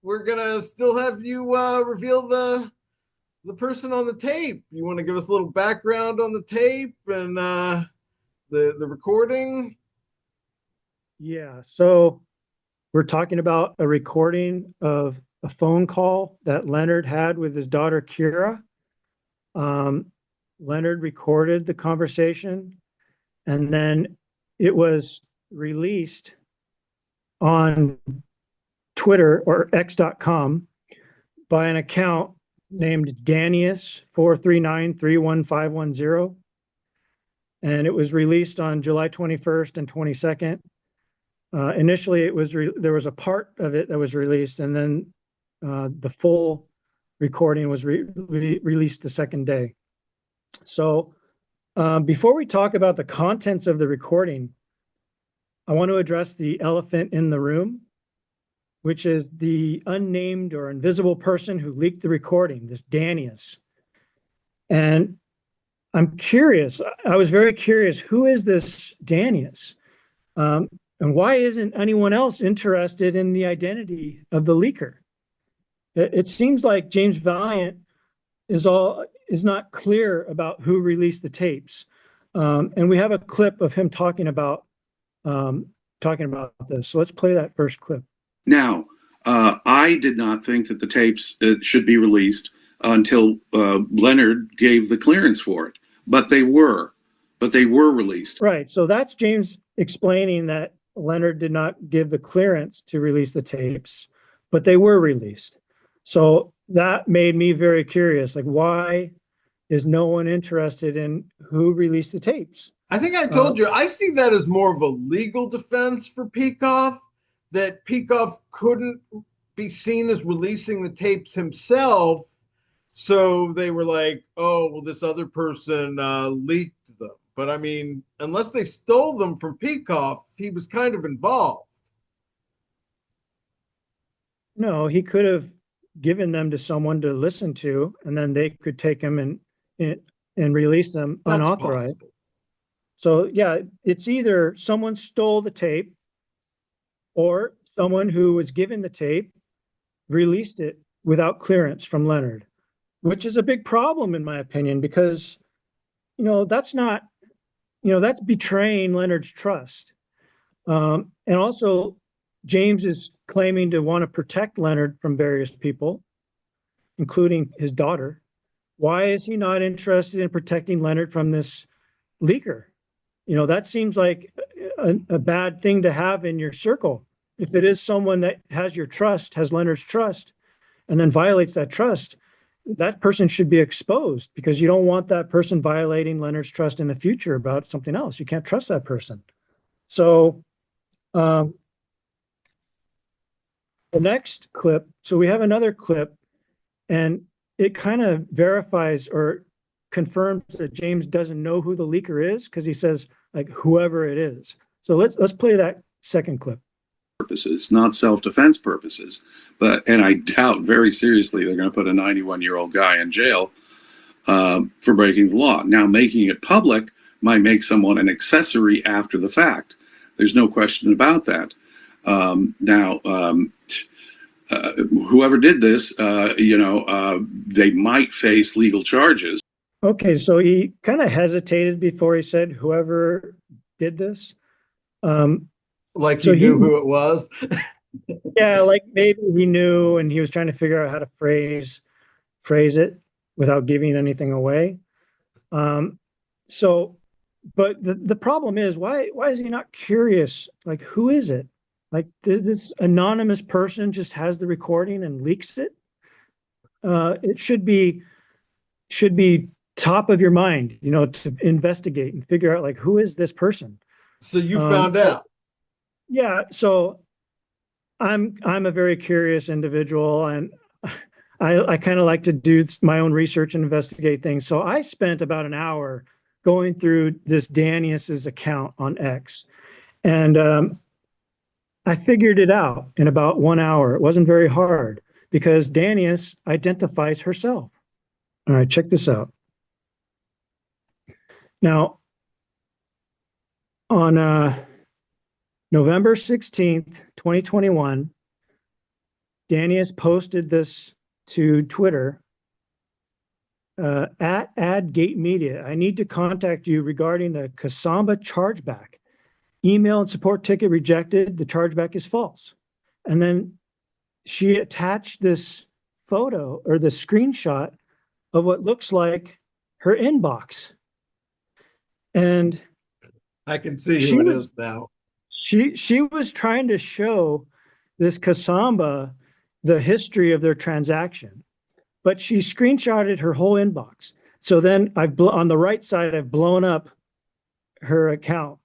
we're gonna still have you reveal the person on the tape. You want to give us a little background on the tape and the recording? Yeah, so we're talking about a recording of a phone call that Leonard had with his daughter Kira. Um, Leonard recorded the conversation, and then it was released on Twitter or X.com by an account named Danius 439315110, and it was released on July 21st and 22nd. Initially, there was a part of it that was released, and then the full recording was released the second day. So before we talk about the contents of the recording, I want to address the elephant in the room, which is the unnamed or invisible person who leaked the recording, this Danius. And I'm curious, I was very curious, who is this Danius? And why isn't anyone else interested in the identity of the leaker? It seems like James Valliant is not clear about who released the tapes. And we have a clip of him talking about this. So let's play that first clip. Now, I did not think that the tapes should be released until Leonard gave the clearance for it, but they were released. Right. So that's James explaining that Leonard did not give the clearance to release the tapes, but they were released. So that made me very curious. Like, why is no one interested in who released the tapes? I think I told you, I see that as more of a legal defense for Peikoff, that Peikoff couldn't be seen as releasing the tapes himself. So they were like, oh, well, this other person leaked them. But I mean, unless they stole them from Peikoff, he was kind of involved. No, he could have given them to someone to listen to, and then they could take them and release them That's unauthorized. possible. So yeah, it's either someone stole the tape or someone who was given the tape released it without clearance from Leonard, which is a big problem in my opinion, because that's not, that's betraying Leonard's trust. And also James is claiming to want to protect Leonard from various people, including his daughter. Why is he not interested in protecting Leonard from this leaker? That seems like a bad thing to have in your circle. If it is someone that has your trust, has Leonard's trust, and then violates that trust, that person should be exposed, because you don't want that person violating Leonard's trust in the future about something else. You can't trust that person. So the next clip, so we have another clip, and it kind of verifies or confirms that James doesn't know who the leaker is, because he says, like, whoever it is. So let's play that second clip. Purposes, not self-defense purposes, and I doubt very seriously they're going to put a 91-year-old guy in jail for breaking the law. Now, making it public might make someone an accessory after the fact. There's no question about that. Whoever did this, they might face legal charges. Okay, so he kind of hesitated before he said whoever did this. Like he knew who it was. Yeah, like maybe he knew, and he was trying to figure out how to phrase it without giving anything away. But the problem is, why is he not curious? Like, who is it? Like, this anonymous person just has the recording and leaks it. It should be top of your mind, to investigate and figure out, like, who is this person? So you found out. Yeah, so I'm a very curious individual, and I kind of like to do my own research and investigate things. So I spent about an hour going through this Danius's account on X, and I figured it out in about 1 hour. It wasn't very hard, because Danius identifies herself. All right, check this out. Now, on November 16th, 2021, Danius posted this to Twitter. At AdGate Media, I need to contact you regarding the Kasamba chargeback. Email and support ticket rejected. The chargeback is false. And then she attached this photo or the screenshot of what looks like her inbox. And I can see who it is now. She was trying to show this Kasamba the history of their transaction, but she screenshotted her whole inbox. So then on the right side, I've blown up her account,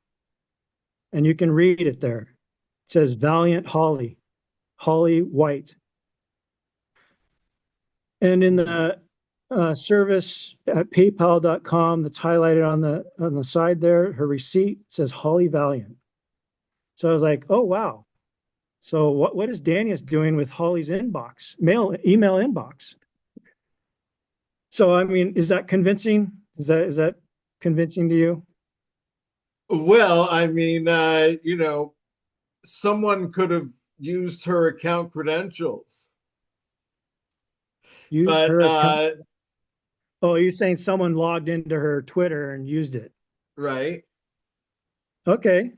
and you can read it there. It says Valliant Holly White. And in the service at paypal.com that's highlighted on the side there, her receipt says Holly Valliant. So I was like, oh, wow. So what is Danius doing with Holly's inbox, email inbox? So, I mean, is that convincing? Is that convincing to you? Well, I mean, someone could have used her account credentials. Oh, you're saying someone logged into her Twitter and used it. Right. Okay.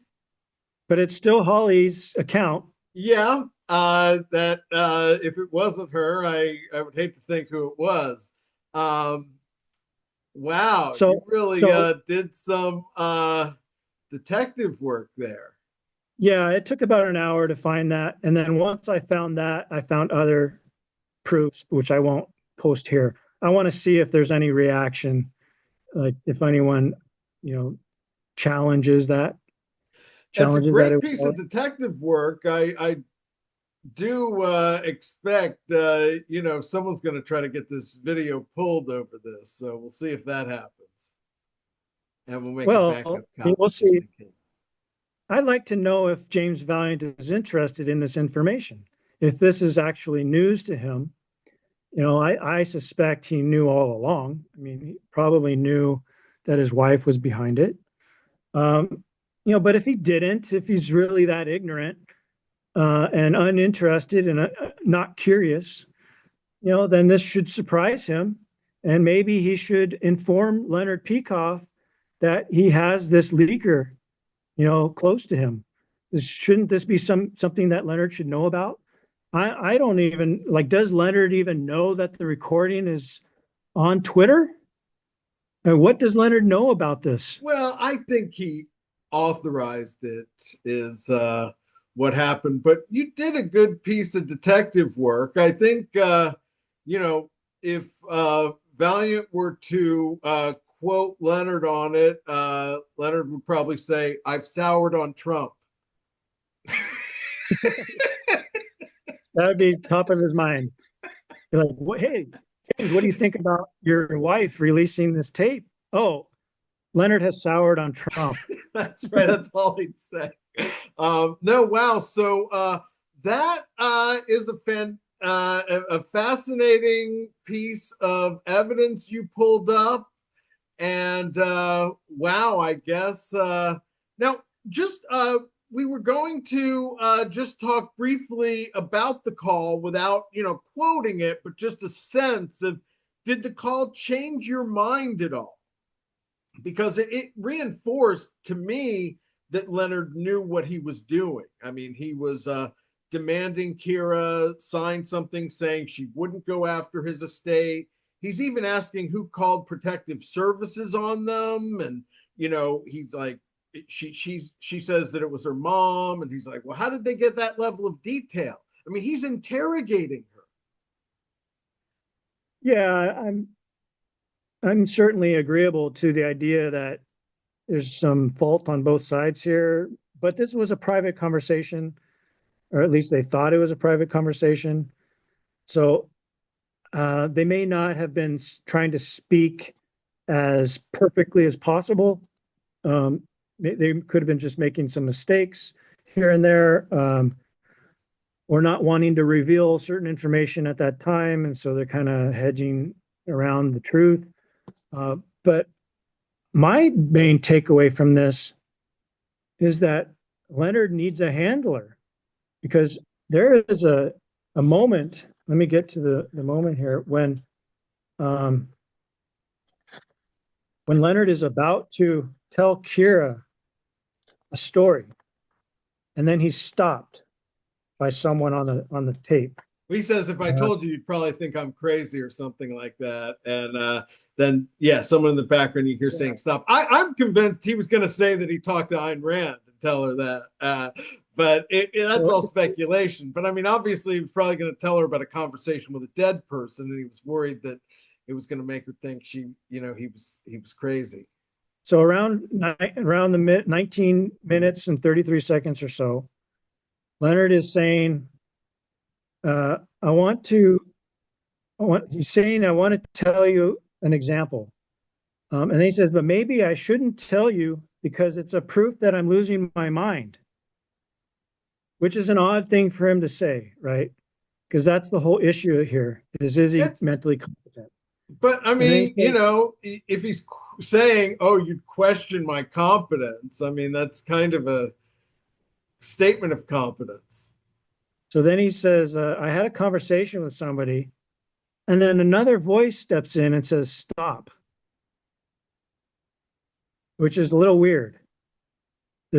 But it's still Holly's account. Yeah. That if it wasn't her, I would hate to think who it was. Wow. So, you really did some detective work there. Yeah, it took about an hour to find that. And then once I found that, I found other proofs, which I won't post here. I want to see if there's any reaction, like if anyone, challenges that. That's a great piece of detective work. I do expect, someone's going to try to get this video pulled over this. So we'll see if that happens. And we'll make a backup copy. We'll see. I'd like to know if James Valliant is interested in this information. If this is actually news to him, I suspect he knew all along. I mean, he probably knew that his wife was behind it. But if he didn't, if he's really that ignorant and uninterested and not curious, then this should surprise him. And maybe he should inform Leonard Peikoff that he has this leaker, close to him. Shouldn't this be something that Leonard should know about? I don't even, does Leonard even know that the recording is on Twitter? And what does Leonard know about this? Well, I think he authorized it is what happened, but you did a good piece of detective work. I think, if Valliant were to quote Leonard on it, Leonard would probably say, "I've soured on Trump." That would be top of his mind. You're like, hey, James, what do you think about your wife releasing this tape? Oh, Leonard has soured on Trump. That's right. That's all he'd say. No, wow. So that is a fascinating piece of evidence you pulled up. And wow, I guess now just we were going to just talk briefly about the call without quoting it, but just a sense of, did the call change your mind at all? Because it reinforced to me that Leonard knew what he was doing. I mean, he was demanding Kira sign something saying she wouldn't go after his estate. He's even asking who called protective services on them. And, he's like, she says that it was her mom. And he's like, well, how did they get that level of detail? I mean, he's interrogating her. Yeah, I'm certainly agreeable to the idea that there's some fault on both sides here, but this was a private conversation, or at least they thought it was a private conversation. So they may not have been trying to speak as perfectly as possible. They could have been just making some mistakes here and there, or not wanting to reveal certain information at that time. And so they're kind of hedging around the truth. But my main takeaway from this is that Leonard needs a handler, because there is a a moment. Let me get to the moment here um, when Leonard is about to tell Kira a story, and then he's stopped by someone on the tape. He says, if I told you, you'd probably think I'm crazy or something like that. And then, yeah, someone in the background you hear saying, stop. I'm convinced he was going to say that he talked to Ayn Rand and tell her that. But that's all speculation. But I mean, obviously, he was probably going to tell her about a conversation with a dead person. And he was worried that it was going to make her think he was crazy. So around the 19 minutes and 33 seconds or so, Leonard is saying, he's saying, I want to tell you an example. And then he says, but maybe I shouldn't tell you because it's a proof that I'm losing my mind, which is an odd thing for him to say, right? Because that's the whole issue here is he mentally competent? But I mean, if he's saying, oh, you'd question my competence, I mean, that's kind of a statement of competence. So then he says, I had a conversation with somebody, and then another voice steps in and says, stop, which is a little weird.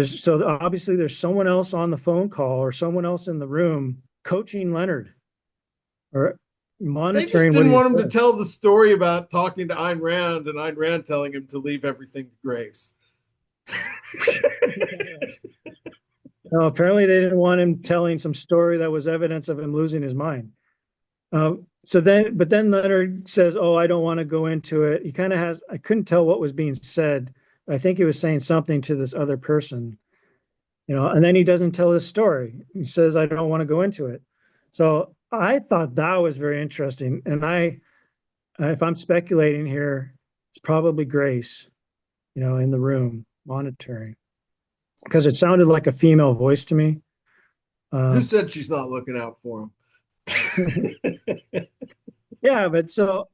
So obviously there's someone else on the phone call or someone else in the room coaching Leonard or monitoring. They just didn't want him to tell the story about talking to Ayn Rand and Ayn Rand telling him to leave everything to Grace. No, apparently they didn't want him telling some story that was evidence of him losing his mind. But then Leonard says, oh, I don't want to go into it. He kind of I couldn't tell what was being said. I think he was saying something to this other person, and then he doesn't tell his story. He says, I don't want to go into it. So I thought that was very interesting. And if I'm speculating here, it's probably Grace, in the room monitoring. Because it sounded like a female voice to me. Who said she's not looking out for him? Yeah, but so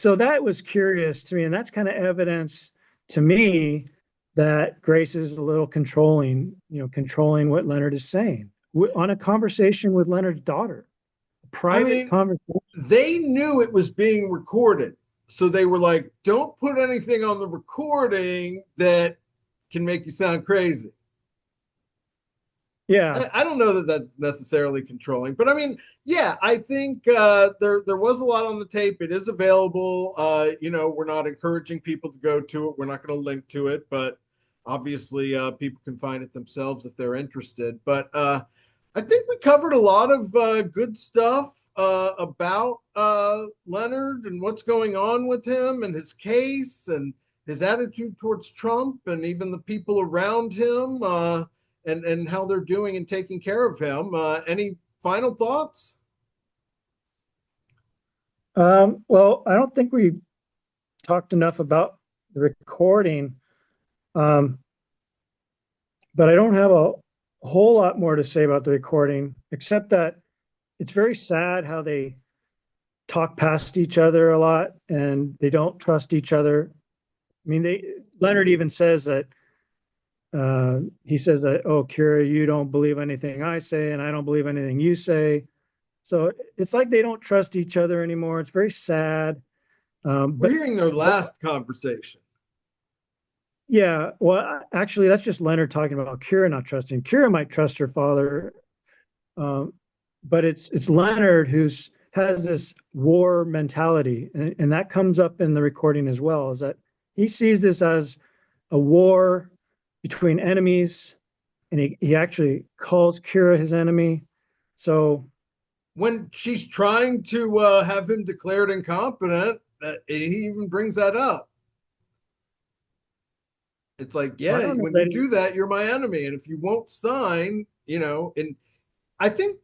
that was curious to me, and that's kind of evidence to me that Grace is a little controlling what Leonard is saying on a conversation with Leonard's daughter, a private conversation. They knew it was being recorded, so they were like, "Don't put anything on the recording that can make you sound crazy." Yeah, I don't know that that's necessarily controlling, but I mean, yeah, I think there was a lot on the tape. It is available. We're not encouraging people to go to it. We're not going to link to it, but obviously people can find it themselves if they're interested. But I think we covered a lot of good stuff about Leonard and what's going on with him and his case and his attitude towards Trump and even the people around him. And how they're doing and taking care of him. Any final thoughts? Well, I don't think we talked enough about the recording, but I don't have a whole lot more to say about the recording, except that it's very sad how they talk past each other a lot and they don't trust each other. I mean, Leonard even says that he says that, oh, Kira, you don't believe anything I say, and I don't believe anything you say. So it's like they don't trust each other anymore. It's very sad. We're hearing their last conversation. Yeah, well, actually, that's just Leonard talking about Kira not trusting. Kira might trust her father, but it's Leonard has this war mentality, and that comes up in the recording as well. Is that he sees this as a war between enemies, and he actually calls Kira his enemy. So when she's trying to have him declared incompetent, he even brings that up. It's like, yeah, when you do that, you're my enemy. And if you won't sign, and I think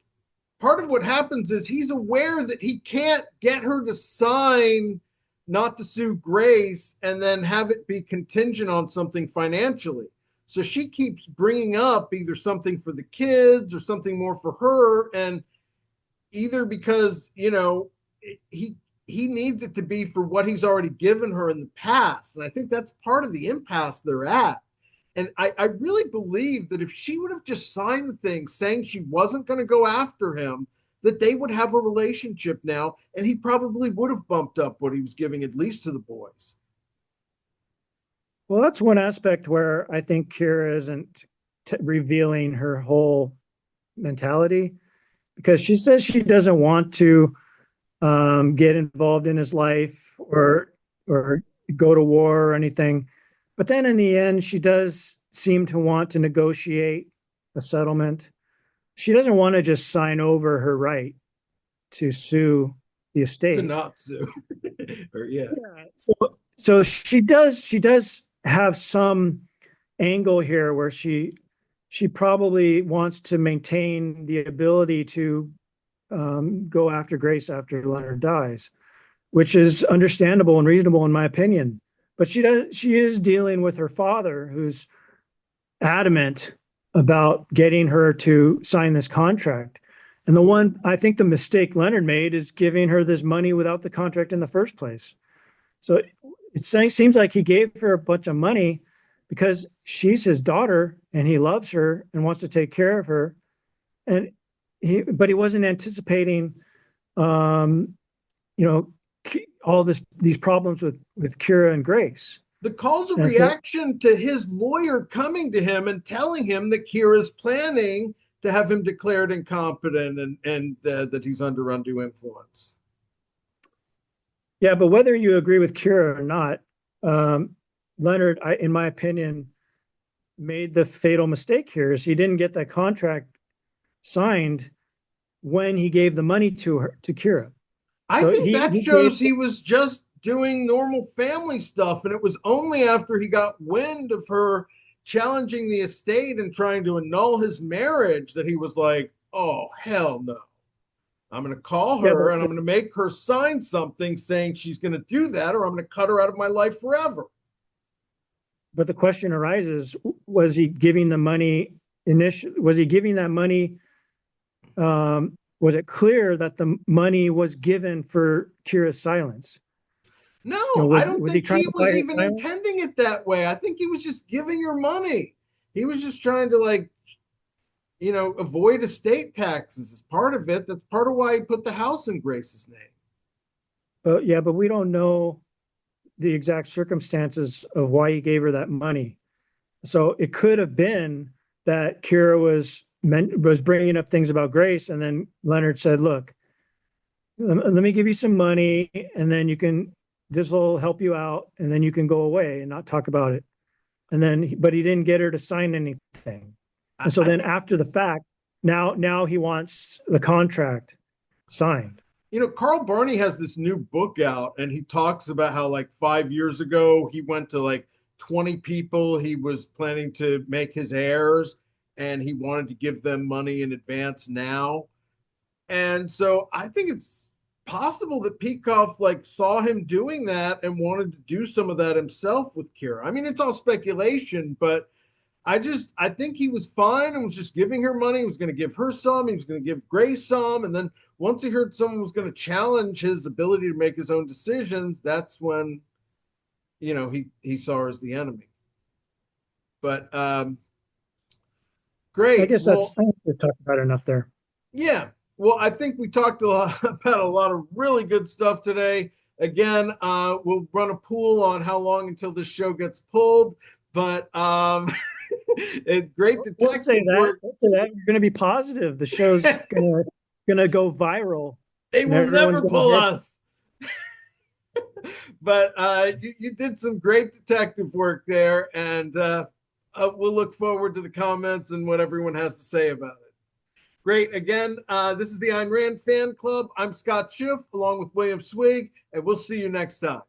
part of what happens is he's aware that he can't get her to sign not to sue Grace and then have it be contingent on something financially. So she keeps bringing up either something for the kids or something more for her. And either because, he needs it to be for what he's already given her in the past. And I think that's part of the impasse they're at. And I really believe that if she would have just signed the thing saying she wasn't going to go after him, that they would have a relationship now, and he probably would have bumped up what he was giving at least to the boys. Well, that's one aspect where I think Kira isn't revealing her whole mentality, because she says she doesn't want to get involved in his life or go to war or anything. But then in the end, she does seem to want to negotiate a settlement. She doesn't want to just sign over her right to sue the estate. To not sue. Or, yeah. So she does have some angle here where she probably wants to maintain the ability to go after Grace after Leonard dies, which is understandable and reasonable in my opinion. But she is dealing with her father, who's adamant about getting her to sign this contract. And I think the mistake Leonard made is giving her this money without the contract in the first place. So it seems like he gave her a bunch of money because she's his daughter and he loves her and wants to take care of her. But he wasn't anticipating, all these problems with Kira and Grace. The causal reaction to his lawyer coming to him and telling him that Kira's planning to have him declared incompetent and that he's under undue influence. Yeah, but whether you agree with Kira or not, Leonard, in my opinion, made the fatal mistake here. Is he didn't get that contract signed when he gave the money to Kira. I think that shows he was just doing normal family stuff, and it was only after he got wind of her challenging the estate and trying to annul his marriage that he was like, oh, hell no. I'm going to call her and I'm going to make her sign something saying she's going to do that, or I'm going to cut her out of my life forever. But the question arises, was he giving the money was he giving that money? Was it clear that the money was given for Kira's silence? No, I don't think he was even intending it that way. I think he was just giving her money. He was just trying to avoid estate taxes as part of it. That's part of why he put the house in Grace's name. But we don't know the exact circumstances of why he gave her that money. So it could have been that Kira was bringing up things about Grace, and then Leonard said, look, let me give you some money, and then this will help you out, and then you can go away and not talk about it. But he didn't get her to sign anything. And so then after the fact, now he wants the contract signed. Carl Barney has this new book out, and he talks about how 5 years ago he went to 20 people he was planning to make his heirs, and he wanted to give them money in advance now. And so I think it's possible that Peikoff saw him doing that and wanted to do some of that himself with Kira. I mean, it's all speculation, but I think he was fine and was just giving her money. He was going to give her some. He was going to give Grace some. And then once he heard someone was going to challenge his ability to make his own decisions, that's when, he saw her as the enemy. But great. I guess we've talked about enough there. Yeah. Well, I think we talked about a lot of really good stuff today. Again, we'll run a pool on how long until this show gets pulled. But it's great detective Don't say that. You're going to be positive. The show's going to go viral. They will never pull us. But you did some great detective work there, and we'll look forward to the comments and what everyone has to say about it. Great. Again, this is the Ayn Rand Fan Club. I'm Scott Schiff, along with William Swig, and we'll see you next time.